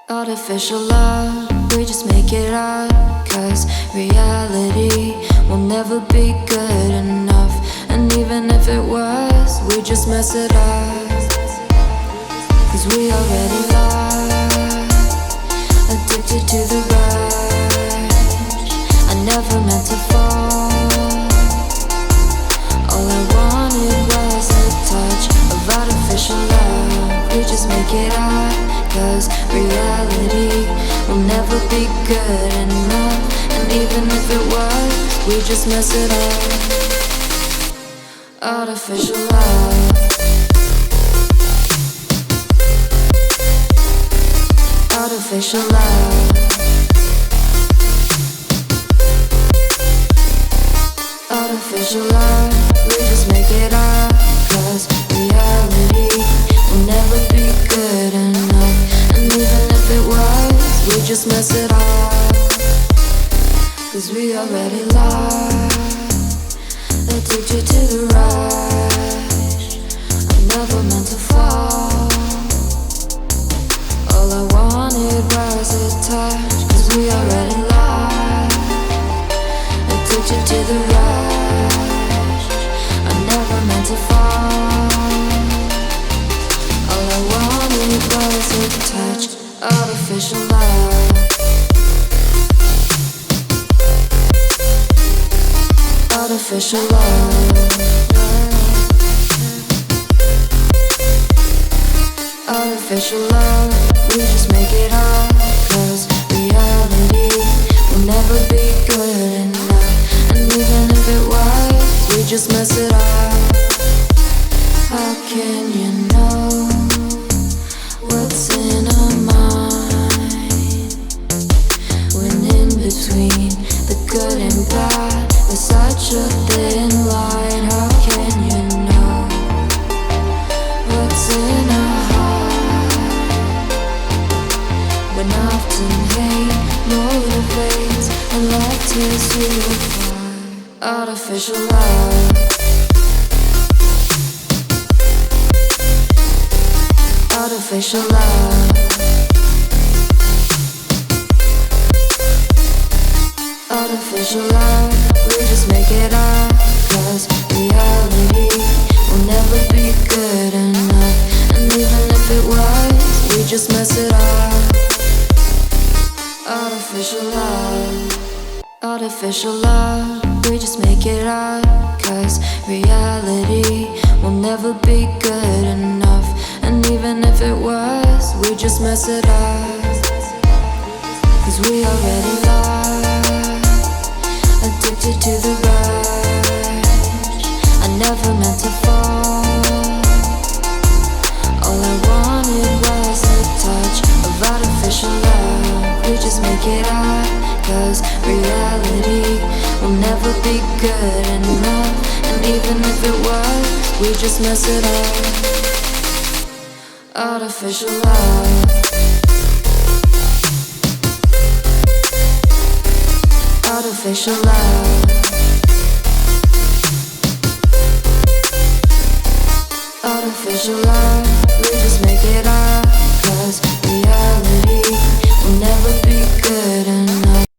Artificial love, we just make it up. Cause reality will never be good enough. And even if it was, we just mess it up. Cause we already lost, addicted to the rush. I never meant to fall. All I wanted was a touch of artificial love. We just make it up. Cause reality will never be good enough. And even if it was, we just mess it up. Artificial love. Artificial love. Artificial love. We just make it up. Cause reality will never be good enough. And even if it was, we just mess it up. Cause we already lost, addicted to the rush. I never meant to fall. All I wanted was a touch. Cause we already lost, addicted to the rush. I never meant to fall. All I wanted was a touch. Artificial love. Artificial love. Artificial love. We just make it up. Cause reality will never be good enough. And even if it was, we just mess it up. How can you know what's in our mind when in between the good and bad there's such a thin line? How can you know what's in our heart when often hate motivates and love tears you apart? Artificial love. Artificial love. Artificial love. We just make it up. Cause reality will never be good enough. And even if it was, we just mess it up. Artificial love. Artificial love. We just make it up. Cause reality will never be good enough. And even if it was, we just mess it up. Cause we already lost, addicted to the rush. I never meant to fall. All I wanted was a touch of artificial love. We just make it up. Cause reality will never be good enough. And even if it was, we just mess it up. Artificial love. Artificial love. Artificial love. We just make it up. Cause